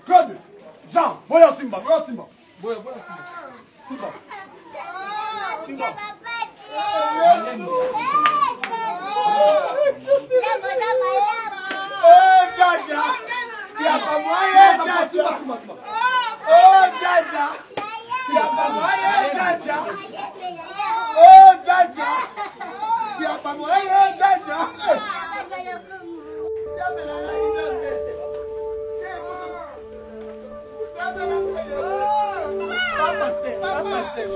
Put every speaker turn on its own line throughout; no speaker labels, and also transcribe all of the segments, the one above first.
Claude, Jean, voyons Simba, voyons Simba. Simba. Oh, Jaja. Il y a pas moyen, Jaja. Oh, Jaja. Il y a pas moyen, Jaja. Oh, Jaja. Il y a pas moyen, Jaja.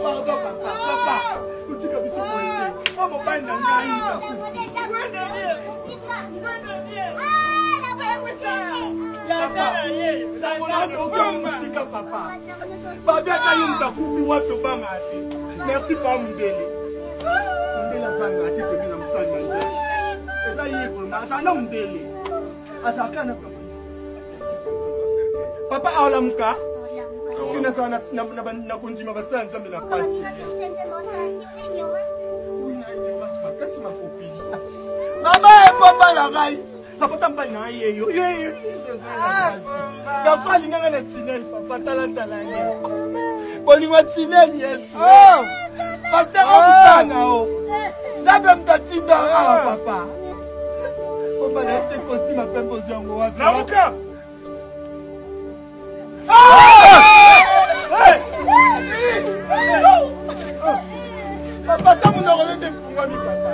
Pardon, papa. Tu as vu ce point. Oh, mon père n'a rien. Merci pas Mundele. Mundele azanga ati tobi na musani manze. Eza yebo mazana Mundele. Azakana papa. Papa awalamuka. Kina sana na kunjima basanza mina pasi. Kasi makopi. Mama e papa la gai. Napata mbali na yeyo. Gafali nganga na tinel papa talantala yeyo. Bolingwa tinel yesu. Oh! Pastor Musanga oh. Zabe mtatinda papa. Papa na te costume pembo jango wapi?
Namuka.
Papa tamu na role de fungwa mi papa.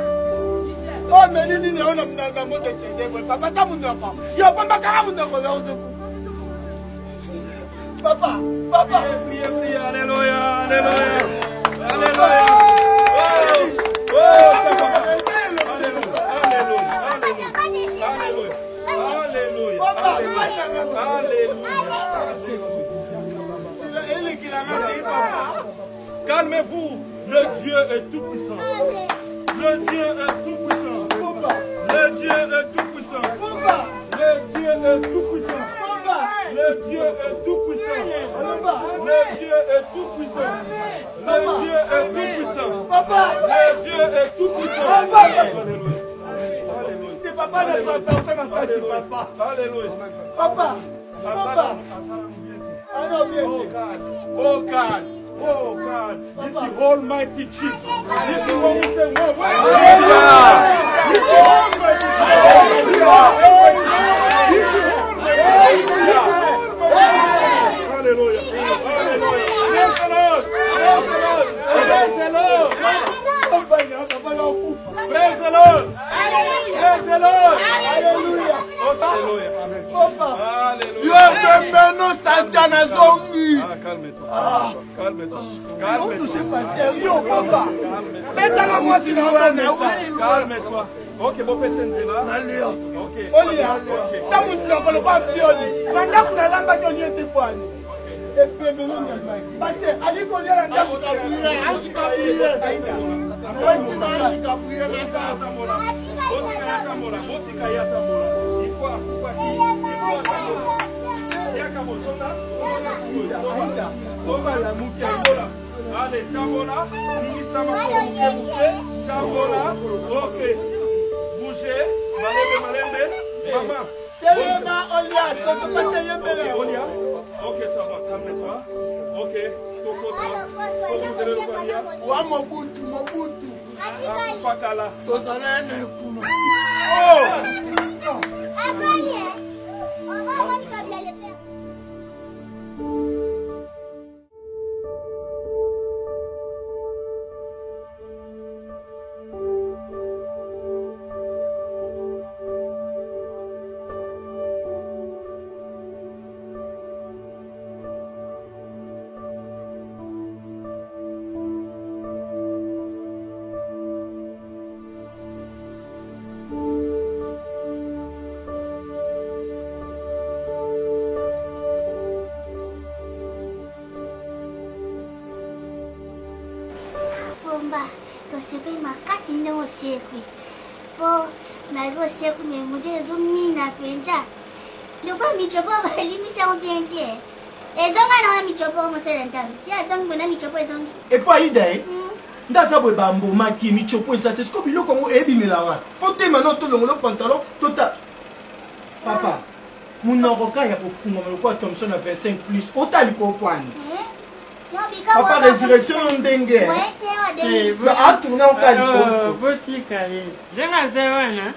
Oh menini ne ona mnanga mo de kende papa tamu na ko. Yo pamba ka mu na ko la de. Papa,
Priez, alléluia, alléluia. Alléluia. Calmez-vous, le Dieu est tout puissant. Le Dieu est tout puissant. Le Dieu est tout puissant. Le Dieu est tout puissant. Le Dieu est tout puissant. Le Dieu est tout puissant. Le Dieu est tout puissant. Le Dieu est tout puissant.
Papa ne soit pas fait ma tête, papa.
Alléluia.
Papa.
Oh God. Oh God. This is the Almighty Jesus. This is what we say. This is Almighty Jesus.
Alléluia. Papa. Yo pembeno Satan azongi.
Calme-toi. Calme-toi.
Yo papa.
Calme-toi. Ok, bon personne là. Ok.
Olia. Tamu ndokolo ba fioli. Nanda kuna lamba ko nyete kwani. Pembeno nyama. Bate aliko lia nda shikabuira. Ashikabuira.
Allez, Kabola, ok, bougez, malembe, maman. Olia, ok, ça va, calme-toi, ok, Pakala.
Tosepe makasi ndongo sekwe. Po na go sekwe me modele zo mina kwenza. Loba michopo balimisa obiente. Ezonga na michopo mo selenta. Tia zonga na michopo ezonga.
Et pas idée. Ndaza bwe bambo maki michopo ezate sikobi loko ngo ebimela wa. Fote mano to longo pantalon tota. Papa. Munoko kaya kofunga moloko Thompson na 25 plus. Otali ko kwani. Papa résurrection ndenge. A tourner au calme.
Botika ye. Denga zewana.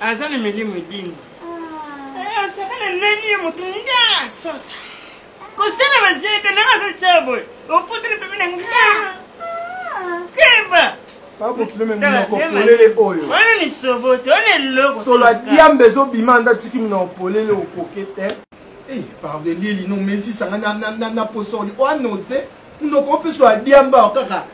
Azana milimu dingo. Sakana nani mutunga sosa. Kosana bazete na chabo. Oputre pemina ngana. Keba.
Papa kilomeme munoko polele oyo.
Wana ni sobote, wana loko.
Sola diambe zo bimanda tiki munoko polele okokete. Eh, pardon, Lili, non, mais si ça n'a pas sorti. On annonce, nous on peut soit diamba kaka.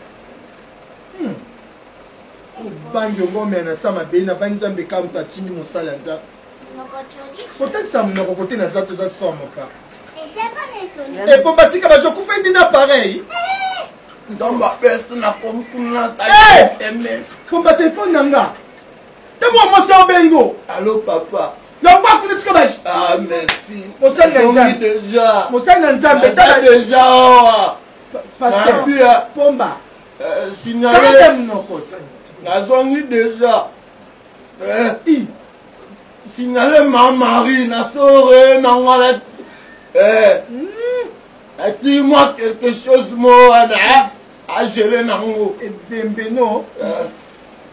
Oh, bango ngomena sama bena banzambe kamta tini musala nza. Peut-être ça me côté na zato za somoka. Et pour batika ba joku fendi na pareil. Ndamba personne na comme kuna ta. Eh, pour ba téléphone nanga. Te moi mo bengo. Allô papa. Ah merci. Déjà. Déjà. Pasteur. Pomba. Signalé. Déjà. Signalé ma Marie. Dis-moi quelque chose, moi. À gérer Nango. Et Bembeno.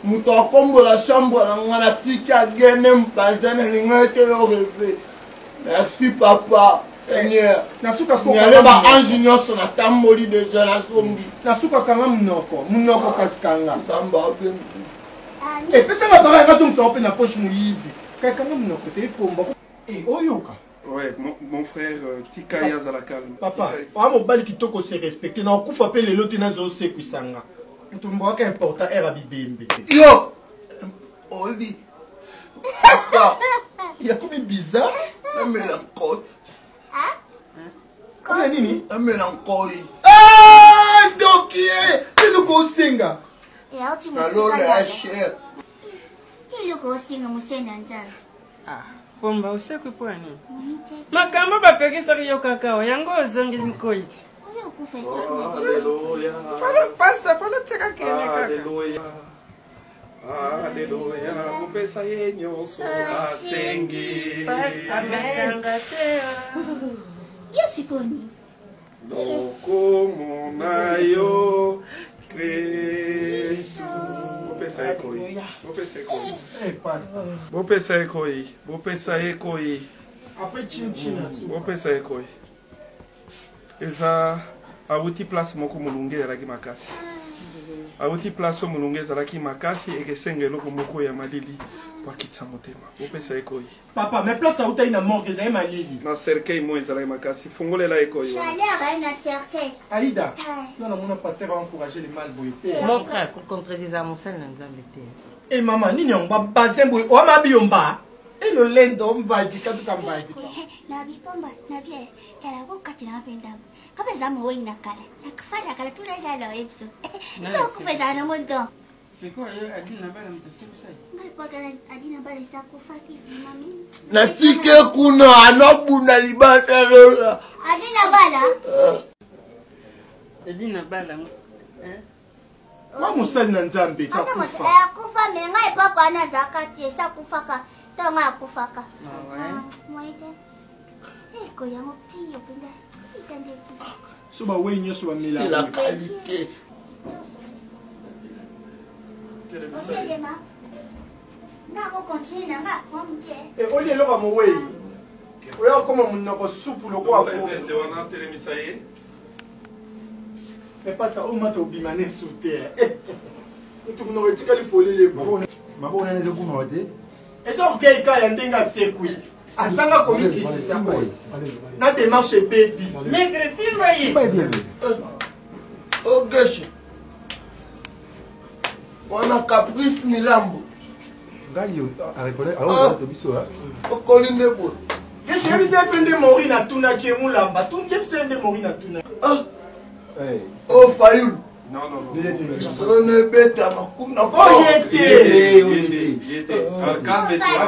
Muto kombo la chambre na ngana tika gene mpazana lingete yo relevé. Merci papa. Seigneur. Nasuka ko ba ingénieur so na tamboli déjà na sombi. Nasuka kanga munoko kaskanga. Samba ben. Et c'est ça la barre nga tumsa open na poche muyibi. Kaka munoko te pomba. Eh oyoka.
Ouais, mon frère tika ya za la calme.
Papa, wa mobali kitoko se respecter na okufa pe lelo te na zo se kwisanga. Tu me vois qu'important est la bibembe. Yo! Oli! Papa! Il y a comme bizarre. Un mélancolie.
Hein?
Comment nini?
Un
mélancolie. Ah! Donc, c'est le consenga.
Et alors, tu me
alors, la chair.
Qui est le consenga, monsieur Nanzal?
Ah, Pomba, usiku pwani. Makamba bapekisa yo kakao, yango zongi nkoiti.
Alléluia.
Pastor, follow tsaka kene kaka.
Alléluia. Alléluia. Kupesa yenyo so asengi.
Yosikoni.
Loko monayo Kristu. Kupesa ekoi. Kupesa ekoi.
Eh, pastor.
Kupesa ekoi. Kupesa ekoi.
Après chinchina su.
Kupesa ekoi. Eza awuti place moko mulunge ezalaki makasi. Awuti place mulunge ezalaki makasi ekesenge eloko moko ya malili Wakitsa motema. Opesa ekoi.
Papa, mais place à où tu as une mort que ma lili.
Na cercueil mo ezala makasi. Fungolela ekoi.
J'allais à un cercueil.
Aïda, non, mon pasteur a encouragé les mal boyés.
Mon frère, pour contredire à mon seul n'en
Et maman, ni on va baser boy, o ma biomba. Et le lendo on va dire quand tu vas dire.
Nabi pomba, nabi kala ko katina penda. Kama zamu wewe na kala. Nakufanya kala tu na la epso. Sio kufanya na moto.
C'est quoi, Adina Bala mtasiku sai?
Ngai kana Adina Bala sa kufaki mami.
Natike kuna anobuna libata lola.
Adina Bala?
Adina Bala.
Wa musali na nzambe ka
Hata
kufa.
kufa me ngai papa na zakati sa kufaka. Tanga kufaka.
Ah ouais.
Moite. Eko yango pio penda. Itande.
So ba we nyoso ba mila.
C'est la qualité.
Okelema. Ngako continue nga kwa mke.
Et au lieu lo mo we. Oya koma munoko soupu lo kwa
Voilà,
ko.
veste wana telemisa ye.
Mais pas ça, au moins tu bimane sous terre. Tu m'en aurais dit qu'il faut les bons.
Ma bonne année de Boumode.
Et donc, quel cas il y a un circuit. À Sanga comme il dit ça. Na démarche baby.
Maître Simbaye.
Oh, gâche. On a caprice Milambo.
Gaio, a répondu à l'autre biseau.
Okoline bo.
Je sais que c'est un de mourir na tuna qui est moulamba. Tout le monde sait de mourir na tuna.
Oh, Fayoul.
Non.
Ils ne bête à ma coupe.
Oh,
Yete. Calme-toi.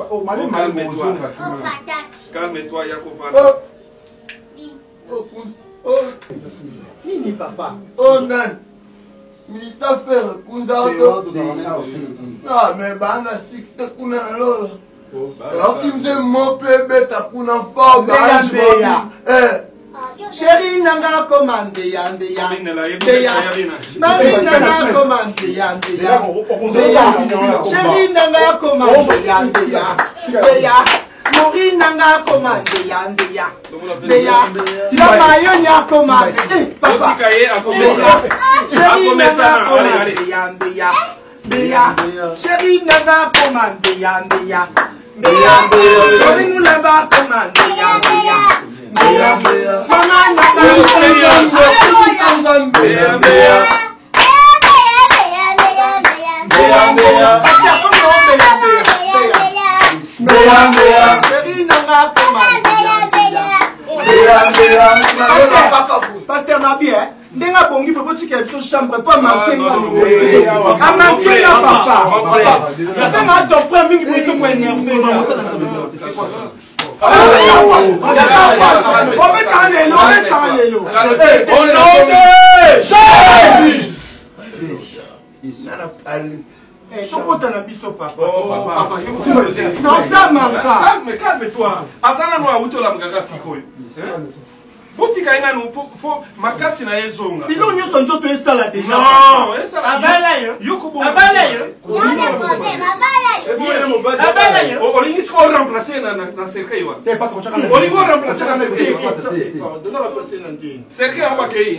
Oh, malin,
Oh fatak.
Calme-toi, Yakovana.
Oh,
Nini papa.
oh, nan. Ministre faire Kunza Odo. Ah, mais bana 6 kuna lola. Akimze mope beta kuna fa
Beya, beya.
Eh.
Chérie nanga commande yande ya. Nani nanga commande yande ya. Chérie nanga commande yande ya. Beya. Mori nanga commande yande ya. Beya. Mama yo nya commande. Papa. Chérie nanga commande yande ya. Beya. Chérie nanga commande yande ya. Beya. Chérie nanga commande yande ya. Mama Pasteur Mabi, ndenga bongi popo tuke biso chambre pas manquer nga. A manquer nga papa. Papa na ton frère mingi poito ko énervé. C'est quoi ça? On met en l'élo. Au nom de Jésus. Tokota na biso papa. Non ça manque.
Calme-toi. Azana no auto la mgaga sikoyo. Botika ina no fo makasi na yezonga.
Bilo nyoso nzoto esala déjà.
Non, esala.
Abala yo.
Yoko bo.
Abala yo.
Yone kote mabala yo.
Abala yo.
Olingi ko remplacer na cercueil wa. Olingi ko remplacer na cercueil.
Donne la place nandine.
Cercueil en bakei.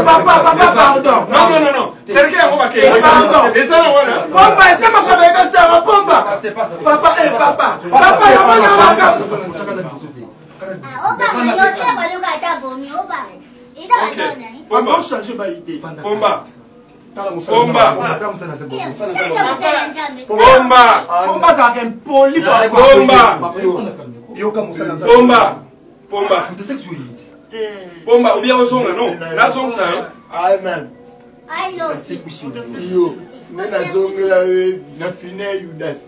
Papa pardon.
Non. Cercueil en bakei.
Pardon.
Esala wana.
Pomba etema kabeka sera pomba. Papa Papa yo mwana waka.
Oba mwenye oseba luka atabomi oba. Ida batona ni.
On va changer ba idée.
Pomba.
Pomba ça vient poli par
Pomba, ou bien au son, non? La son, ça.
Amen.
I know.
Yo. Nena zonga na fine Judas.